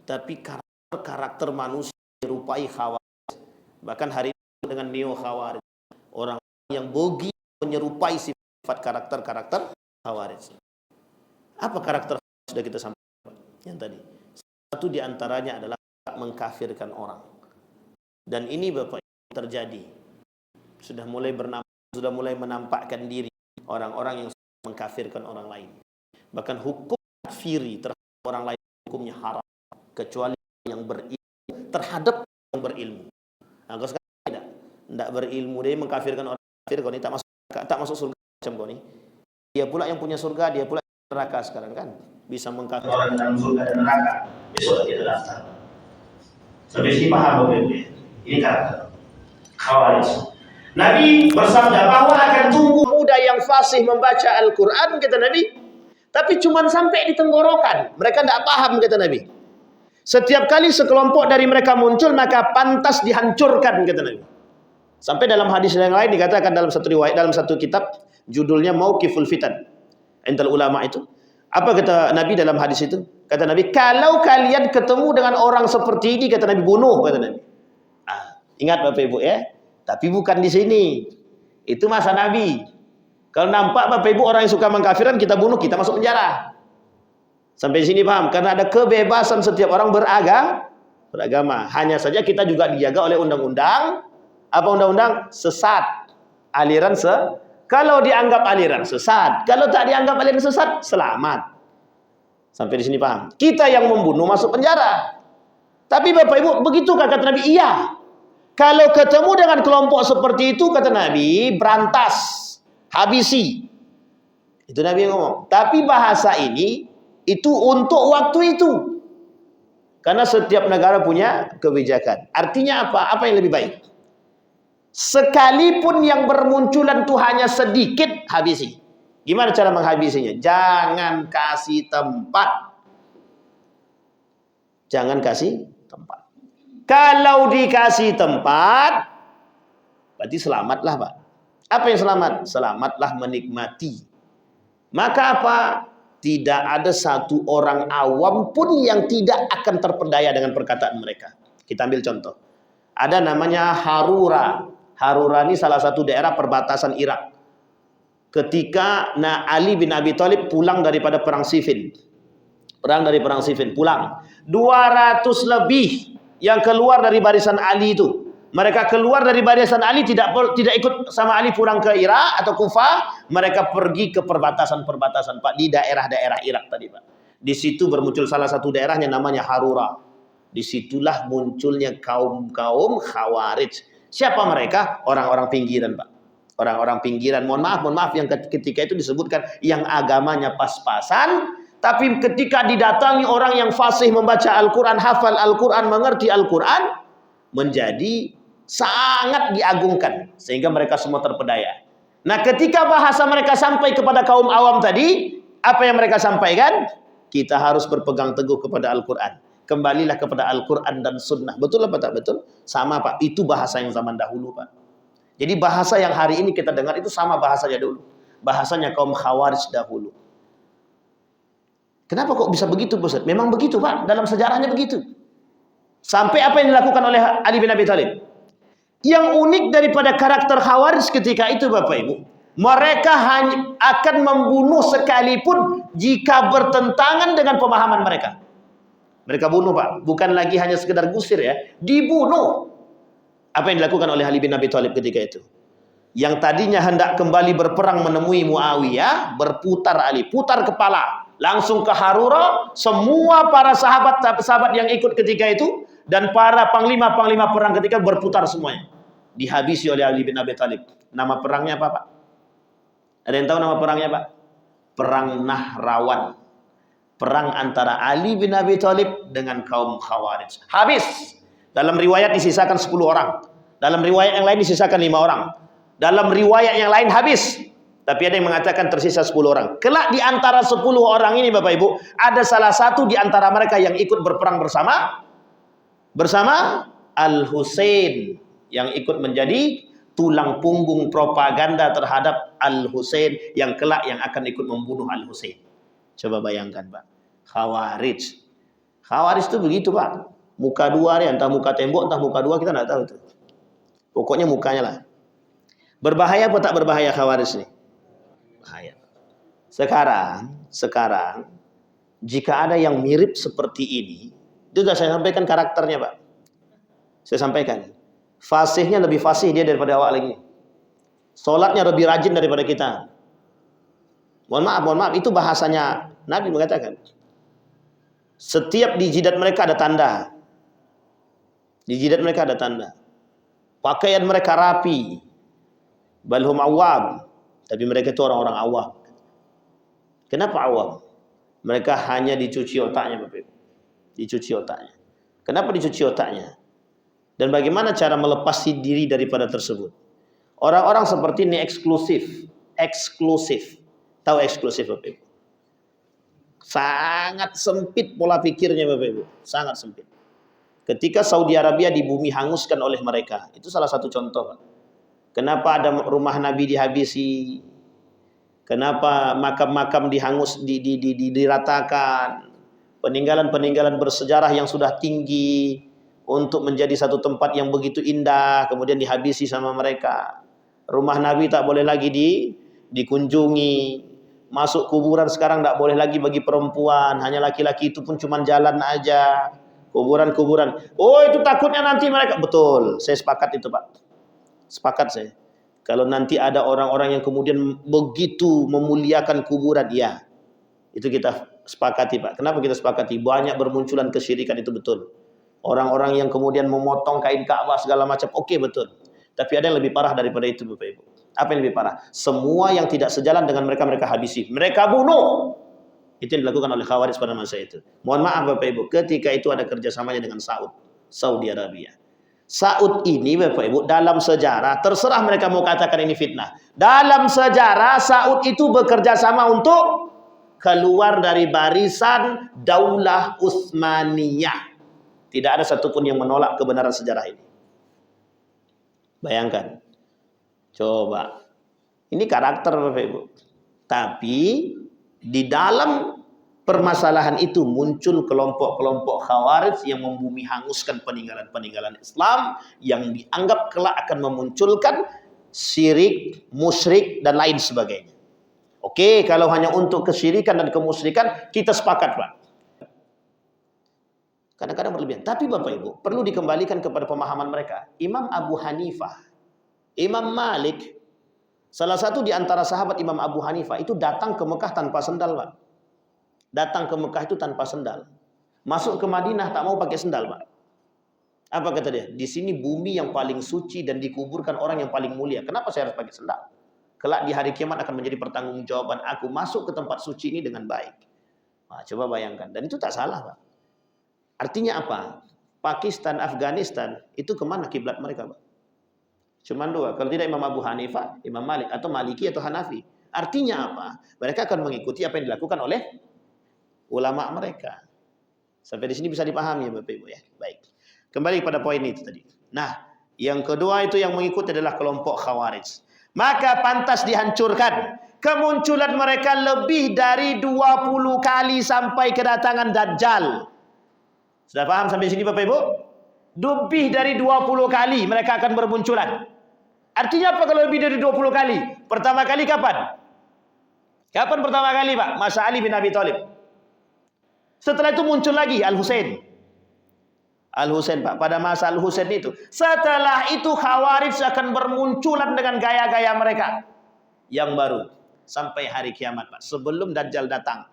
tapi karakter manusia menyerupai khawarij. Bahkan hari ini dengan neo khawarij, orang yang bogi menyerupai sifat karakter khawarij. Apa karakter sudah kita sampaikan yang tadi? Satu diantaranya adalah mengkafirkan orang. Dan ini Bapak terjadi. Sudah mulai menampakkan diri orang-orang yang mengkafirkan orang lain. Bahkan hukum kafiri terhadap orang lain hukumnya haram, kecuali yang berilmu terhadap yang berilmu. Nah, kalau sekarang tidak berilmu, dia mengkafirkan orang kafir, kau ini tak masuk surga macam kau ini. Dia pula yang punya surga, dia pula neraka sekarang kan. Bisa mengkafirkan orang dalam surga dan neraka. Besok kita daftar. Sampai sini paham Bapak Ibu? Ini karakter Khawarij. Nabi bersabda bahwa akan tumbuh muda yang fasih membaca Al-Quran, kata Nabi, tapi cuma sampai di tenggorokan. Mereka tidak paham, kata Nabi. Setiap kali sekelompok dari mereka muncul, maka pantas dihancurkan, kata Nabi. Sampai dalam hadis yang lain dikatakan dalam satu riwayat, dalam satu kitab, judulnya Mauqiful Fitan, intal ulama itu. Apa kata Nabi dalam hadis itu? Kata Nabi, kalau kalian ketemu dengan orang seperti ini, kata Nabi, bunuh, kata Nabi. Ingat Bapak Ibu ya, tapi bukan di sini. Itu masa Nabi. Kalau nampak Bapak Ibu orang yang suka mengkafirkan, kita bunuh, kita masuk penjara. Sampai sini paham? Karena ada kebebasan setiap orang beragama. Hanya saja kita juga dijaga oleh undang-undang. Apa undang-undang? Sesat. Aliran kalau dianggap aliran sesat, kalau tak dianggap aliran sesat, selamat. Sampai di sini paham? Kita yang membunuh masuk penjara. Tapi Bapak Ibu, begitukah kata Nabi? Iya. Kalau ketemu dengan kelompok seperti itu, kata Nabi, berantas, habisi. Itu Nabi yang ngomong. Tapi bahasa ini, itu untuk waktu itu. Karena setiap negara punya kebijakan. Artinya apa? Apa yang lebih baik? Sekalipun yang bermunculan itu hanya sedikit, habisi. Gimana cara menghabisinya? Jangan kasih tempat. Jangan kasih tempat. Kalau dikasih tempat, berarti selamatlah Pak. Apa yang selamat? Selamatlah menikmati. Maka apa? Tidak ada satu orang awam pun yang tidak akan terpedaya dengan perkataan mereka. Kita ambil contoh. Ada namanya Harura. Harura ini salah satu daerah perbatasan Irak. Ketika Ali bin Abi Thalib pulang daripada perang Siffin. Pulang. 200 lebih yang keluar dari barisan Ali itu. Mereka keluar dari barisan Ali, tidak ikut sama Ali pulang ke Irak atau Kufah. Mereka pergi ke perbatasan-perbatasan Pak, di daerah-daerah Irak tadi Pak. Di situ bermuncul salah satu daerahnya namanya Harura. Disitulah munculnya kaum-kaum Khawarij. Siapa mereka? Orang-orang pinggiran Pak. Orang-orang pinggiran, mohon maaf yang ketika itu disebutkan yang agamanya pas-pasan. Tapi ketika didatangi orang yang fasih membaca Al-Quran, hafal Al-Quran, mengerti Al-Quran, menjadi sangat diagungkan. Sehingga mereka semua terpedaya. Nah ketika bahasa mereka sampai kepada kaum awam tadi, apa yang mereka sampaikan? Kita harus berpegang teguh kepada Al-Quran. Kembalilah kepada Al-Quran dan Sunnah. Betul apa tak betul? Sama Pak, itu bahasa yang zaman dahulu Pak. Jadi bahasa yang hari ini kita dengar itu sama bahasanya dulu. Bahasanya kaum Khawarij dahulu. Kenapa kok bisa begitu, Ustaz? Memang begitu, Pak. Dalam sejarahnya begitu. Sampai apa yang dilakukan oleh Ali bin Abi Thalib. Yang unik daripada karakter Khawarij ketika itu, Bapak Ibu, mereka hanya akan membunuh sekalipun jika bertentangan dengan pemahaman mereka. Mereka bunuh, Pak. Bukan lagi hanya sekedar gusir ya. Dibunuh. Apa yang dilakukan oleh Ali bin Abi Thalib ketika itu? Yang tadinya hendak kembali berperang menemui Muawiyah, berputar Ali, putar kepala. Langsung ke Harura, semua para sahabat yang ikut ketika itu dan para panglima-panglima perang ketika berputar semuanya. Dihabisi oleh Ali bin Abi Thalib. Nama perangnya apa, Pak? Ada yang tahu nama perangnya, Pak? Perang Nahrawan. Perang antara Ali bin Abi Thalib dengan kaum Khawarij. Habis. Dalam riwayat disisakan 10 orang. Dalam riwayat yang lain disisakan 5 orang. Dalam riwayat yang lain habis. Tapi ada yang mengatakan tersisa 10 orang. Kelak di antara 10 orang ini Bapak Ibu, ada salah satu di antara mereka yang ikut berperang bersama Al-Husain, yang ikut menjadi tulang punggung propaganda terhadap Al-Husain, yang kelak yang akan ikut membunuh Al-Husain. Coba bayangkan Pak. Khawarij itu begitu Pak. Muka dua nih, entah muka tembok, entah muka dua, kita nggak tahu tuh. Pokoknya mukanya lah. Berbahaya apa tak berbahaya Khawarij nih? Bahaya. Sekarang jika ada yang mirip seperti ini, itu sudah saya sampaikan karakternya Pak. Saya sampaikan. Fasihnya lebih fasih dia daripada awak lagi. Sholatnya lebih rajin daripada kita. Mohon maaf, itu bahasanya Nabi mengatakan. Setiap di jidat mereka ada tanda. Di jidat mereka ada tanda. Pakaian mereka rapi. Balhum awam. Tapi mereka itu orang-orang awam. Kenapa awam? Mereka hanya dicuci otaknya Bapak Ibu. Dicuci otaknya. Kenapa dicuci otaknya? Dan bagaimana cara melepas diri daripada tersebut? Orang-orang seperti ini eksklusif. Tahu eksklusif Bapak Ibu? Sangat sempit pola pikirnya Bapak Ibu. Sangat sempit. Ketika Saudi Arabia di bumi hanguskan oleh mereka. Itu salah satu contoh Pak. Kenapa ada rumah Nabi dihabisi? Kenapa makam-makam diratakan? Peninggalan-peninggalan bersejarah yang sudah tinggi untuk menjadi satu tempat yang begitu indah, kemudian dihabisi sama mereka. Rumah Nabi tak boleh lagi dikunjungi. Masuk kuburan sekarang tak boleh lagi bagi perempuan, hanya laki-laki, itu pun cuma jalan aja. Kuburan-kuburan. Oh, itu takutnya nanti mereka. Betul, saya sepakat itu Pak. Sepakat saya. Kalau nanti ada orang-orang yang kemudian begitu memuliakan kuburan, ya, itu kita sepakati Pak. Kenapa kita sepakati? Banyak bermunculan kesyirikan, itu betul. Orang-orang yang kemudian memotong kain Ka'bah segala macam, oke, betul. Tapi ada yang lebih parah daripada itu Bapak Ibu. Apa yang lebih parah? Semua yang tidak sejalan dengan mereka habisi. Mereka bunuh. Itu yang dilakukan oleh Khawarij pada masa itu. Mohon maaf Bapak Ibu, ketika itu ada kerjasamanya dengan Saudi Arabia. Saud ini Bapak Ibu dalam sejarah, terserah mereka mau katakan ini fitnah. Dalam sejarah Saud itu bekerja sama untuk keluar dari barisan Daulah Utsmaniyah. Tidak ada satupun yang menolak kebenaran sejarah ini. Bayangkan. Coba. Ini karakter Bapak Ibu. Tapi di dalam permasalahan itu muncul kelompok-kelompok Khawarij yang membumi hanguskan peninggalan-peninggalan Islam yang dianggap kelak akan memunculkan syirik, musyrik, dan lain sebagainya. Oke, kalau hanya untuk kesyirikan dan kemusyrikan, kita sepakat Pak. Kadang-kadang berlebihan. Tapi Bapak Ibu, perlu dikembalikan kepada pemahaman mereka. Imam Abu Hanifah, Imam Malik, salah satu di antara sahabat Imam Abu Hanifah itu datang ke Mekah tanpa sendal Pak. Datang ke Mekah itu tanpa sendal. Masuk ke Madinah tak mau pakai sendal Pak. Apa kata dia? Di sini bumi yang paling suci dan dikuburkan orang yang paling mulia. Kenapa saya harus pakai sendal? Kelak di hari kiamat akan menjadi pertanggungjawaban aku masuk ke tempat suci ini dengan baik. Nah, coba bayangkan. Dan itu tak salah Pak. Artinya apa? Pakistan, Afghanistan, itu kemana kiblat mereka Pak? Cuma dua. Kalau tidak Imam Abu Hanifah, Imam Malik, atau Maliki atau Hanafi. Artinya apa? Mereka akan mengikuti apa yang dilakukan oleh ulama mereka. Sampai di sini bisa dipahami ya Bapak Ibu ya. Baik. Kembali pada poin itu tadi. Nah, yang kedua itu yang mengikuti adalah kelompok Khawarij. Maka pantas dihancurkan. Kemunculan mereka lebih dari 20 kali sampai kedatangan Dajjal. Sudah paham sampai sini Bapak Ibu? Lebih dari 20 kali mereka akan bermunculan. Artinya apa kalau lebih dari 20 kali? Pertama kali kapan? Kapan pertama kali Pak? Masa Ali bin Abi Thalib. Setelah itu muncul lagi Al-Husain. Al-Husain Pak, pada masa Al-Husain itu. Setelah itu Khawarij akan bermunculan dengan gaya-gaya mereka yang baru. Sampai hari kiamat Pak. Sebelum Dajjal datang.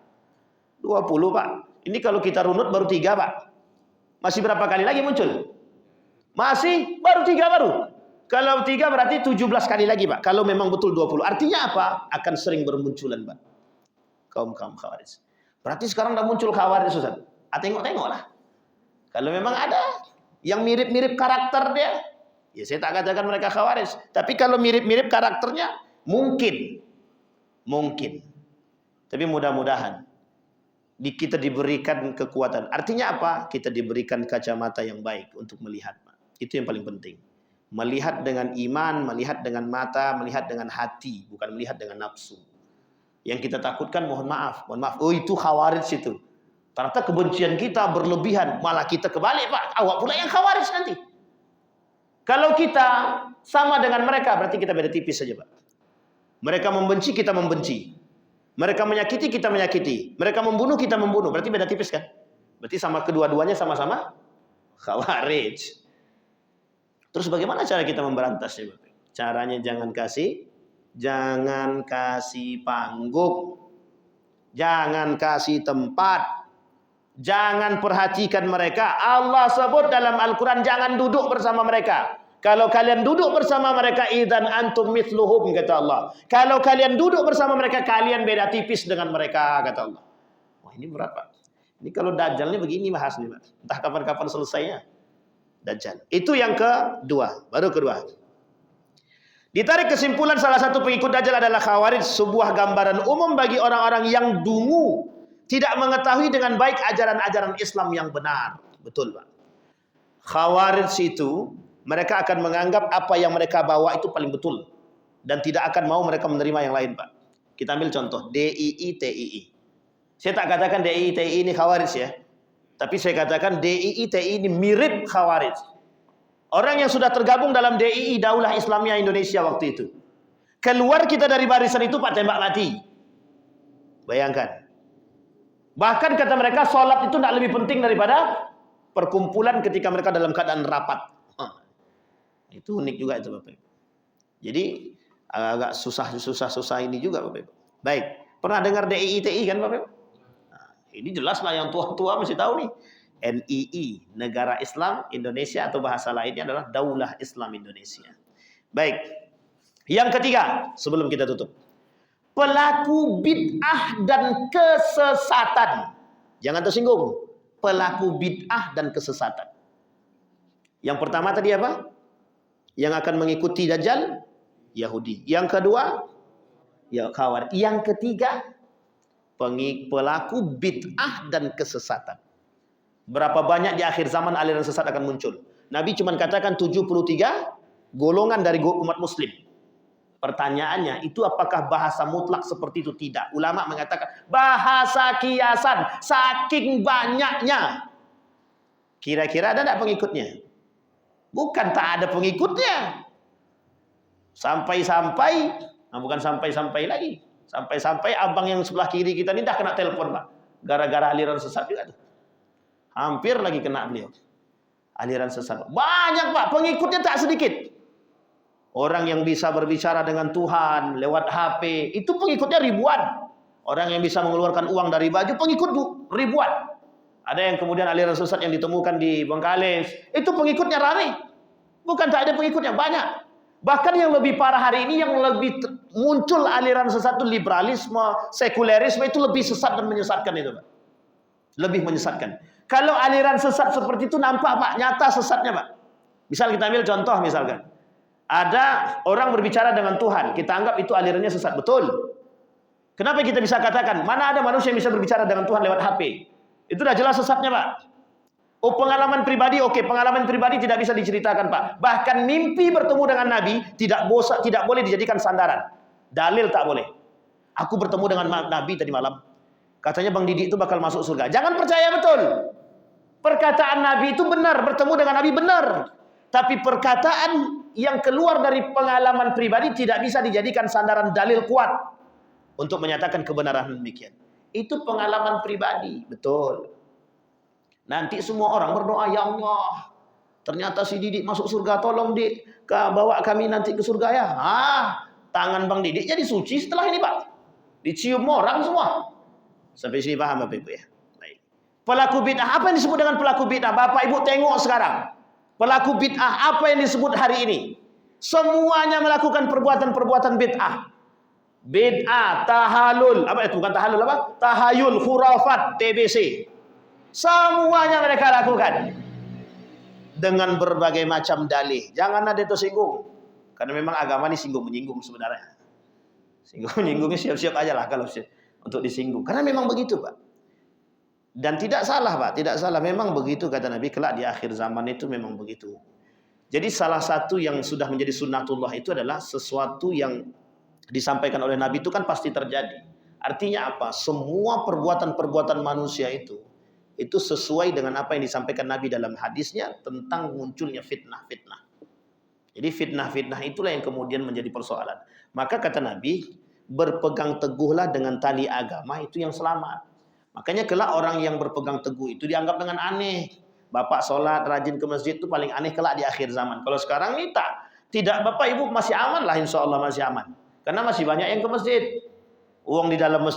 20 Pak. Ini kalau kita runut baru 3 Pak. Masih berapa kali lagi muncul? Masih baru 3 baru. Kalau 3 berarti 17 kali lagi Pak. Kalau memang betul 20. Artinya apa? Akan sering bermunculan Pak. Kaum-kaum Khawarij. Berarti sekarang udah muncul Khawarij Ustaz. Tengok-tengok lah. Kalau memang ada yang mirip-mirip karakter dia, ya saya tak katakan mereka Khawarij. Tapi kalau mirip-mirip karakternya, mungkin Mungkin. Tapi mudah-mudahan kita diberikan kekuatan. Artinya apa? Kita diberikan kacamata yang baik untuk melihat. Itu yang paling penting. Melihat dengan iman, melihat dengan mata, melihat dengan hati, bukan melihat dengan nafsu. Yang kita takutkan, mohon maaf. Oh, itu khawarij itu. Ternyata kebencian kita berlebihan, malah kita kebalik, Pak. Awak pula yang khawarij nanti. Kalau kita sama dengan mereka, berarti kita beda tipis saja, Pak. Mereka membenci, kita membenci. Mereka menyakiti, kita menyakiti. Mereka membunuh, kita membunuh. Berarti beda tipis kan? Berarti sama kedua-duanya sama-sama khawarij. Terus bagaimana cara kita memberantasnya? Caranya jangan kasih panggung. Jangan kasih tempat. Jangan perhatikan mereka. Allah sebut dalam Al-Quran, jangan duduk bersama mereka. Kalau kalian duduk bersama mereka, idzan antum mithluhum, kata Allah. Kalau kalian duduk bersama mereka, kalian beda tipis dengan mereka, kata Allah. Wah, ini berat, Pak. Ini kalau Dajjal ini begini bahas nih, Pak. Entah kapan-kapan selesainya. Dajjal. Itu yang kedua. Baru kedua. Ditarik kesimpulan salah satu pengikut Dajjal adalah khawarij. Sebuah gambaran umum bagi orang-orang yang dungu. Tidak mengetahui dengan baik ajaran-ajaran Islam yang benar. Betul, Pak. Khawarij itu, mereka akan menganggap apa yang mereka bawa itu paling betul. Dan tidak akan mau mereka menerima yang lain, Pak. Kita ambil contoh, DII, TII. Saya tak katakan DII, TII ini khawarij ya. Tapi saya katakan DII, TII ini mirip khawarij. Orang yang sudah tergabung dalam DII, Daulah Islamiyah Indonesia waktu itu. Keluar kita dari barisan itu, Pak, tembak mati. Bayangkan. Bahkan kata mereka, sholat itu tidak lebih penting daripada perkumpulan ketika mereka dalam keadaan rapat. Itu unik juga itu, Bapak. Jadi agak susah ini juga, Bapak. Baik, pernah dengar DII, TII kan, Bapak? Nah, ini jelas lah yang tua-tua mesti tahu nih. NII, Negara Islam Indonesia, atau bahasa lainnya adalah Daulah Islam Indonesia. Baik, yang ketiga sebelum kita tutup, pelaku bid'ah dan kesesatan. Jangan tersinggung. Pelaku bid'ah dan kesesatan. Yang pertama tadi apa? Yang akan mengikuti Dajjal, Yahudi. Yang kedua, ya khawarij. Yang ketiga, pelaku bid'ah dan kesesatan. Berapa banyak di akhir zaman aliran sesat akan muncul? Nabi cuma katakan 73 golongan dari umat muslim. Pertanyaannya, itu apakah bahasa mutlak seperti itu? Tidak. Ulama mengatakan bahasa kiasan, saking banyaknya. Kira-kira ada tidak pengikutnya? Bukan tak ada pengikutnya. Sampai-sampai, bukan sampai-sampai lagi. Sampai-sampai abang yang sebelah kiri kita ini dah kena telepon, Pak. Gara-gara aliran sesat juga tuh. Hampir lagi kena beliau. Aliran sesat. Banyak, Pak, pengikutnya tak sedikit. Orang yang bisa berbicara dengan Tuhan lewat HP, itu pengikutnya ribuan. Orang yang bisa mengeluarkan uang dari baju, pengikut ribuan. Ada yang kemudian aliran sesat yang ditemukan di Bengkalis, itu pengikutnya ramai. Bukan tak ada pengikutnya, banyak. Bahkan yang lebih parah hari ini, yang lebih muncul aliran sesat itu liberalisme, sekulerisme, itu lebih sesat dan menyesatkan itu, Pak. Lebih menyesatkan. Kalau aliran sesat seperti itu nampak, Pak, nyata sesatnya, Pak. Misal kita ambil contoh, misalkan. Ada orang berbicara dengan Tuhan, kita anggap itu alirannya sesat, betul. Kenapa kita bisa katakan, mana ada manusia yang bisa berbicara dengan Tuhan lewat HP? Itu dah jelas sesatnya, Pak. Oh, pengalaman pribadi, oke, pengalaman pribadi tidak bisa diceritakan, Pak. Bahkan mimpi bertemu dengan Nabi tidak boleh dijadikan sandaran. Dalil tak boleh. Aku bertemu dengan Nabi tadi malam. Katanya Bang Didi itu bakal masuk surga. Jangan percaya betul. Perkataan Nabi itu benar, bertemu dengan Nabi benar. Tapi perkataan yang keluar dari pengalaman pribadi tidak bisa dijadikan sandaran dalil kuat untuk menyatakan kebenaran demikian. Itu pengalaman pribadi, betul. Nanti semua orang berdoa, ya Allah, ternyata si Didik masuk surga, tolong Dik, bawa kami nanti ke surga ya. Tangan Bang Didik jadi suci setelah ini, Pak. Dicium orang semua. Sampai sini paham Bapak Ibu ya? Baik. Pelaku bid'ah, apa yang disebut dengan pelaku bid'ah? Bapak Ibu tengok sekarang. Pelaku bid'ah apa yang disebut hari ini? Semuanya melakukan perbuatan-perbuatan bid'ah. Bid'ah, tahalul, apa itu? Bukan tahalul, apa? Tahayul, khurafat, TBC. Semuanya mereka lakukan dengan berbagai macam dalih. Jangan ada tersinggung, karena memang agama ini singgung menyinggung sebenarnya. Singgung-nyinggungnya siap-siap aja lah kalau untuk disinggung. Karena memang begitu, Pak. Dan tidak salah, Pak, tidak salah. Memang begitu kata Nabi, kelak di akhir zaman itu memang begitu. Jadi salah satu yang sudah menjadi sunnatullah itu adalah sesuatu yang disampaikan oleh Nabi itu kan pasti terjadi. Artinya apa? Semua perbuatan-perbuatan manusia itu sesuai dengan apa yang disampaikan Nabi dalam hadisnya tentang munculnya fitnah-fitnah. Jadi fitnah-fitnah itulah yang kemudian menjadi persoalan. Maka kata Nabi, berpegang teguhlah dengan tali agama itu yang selamat. Makanya kelak orang yang berpegang teguh itu dianggap dengan aneh. Bapak sholat, rajin ke masjid itu paling aneh kelak di akhir zaman. Kalau sekarang ini tidak Bapak Ibu masih aman lah, insya Allah masih aman. Karena masih banyak yang ke masjid. Uang di dalam masjid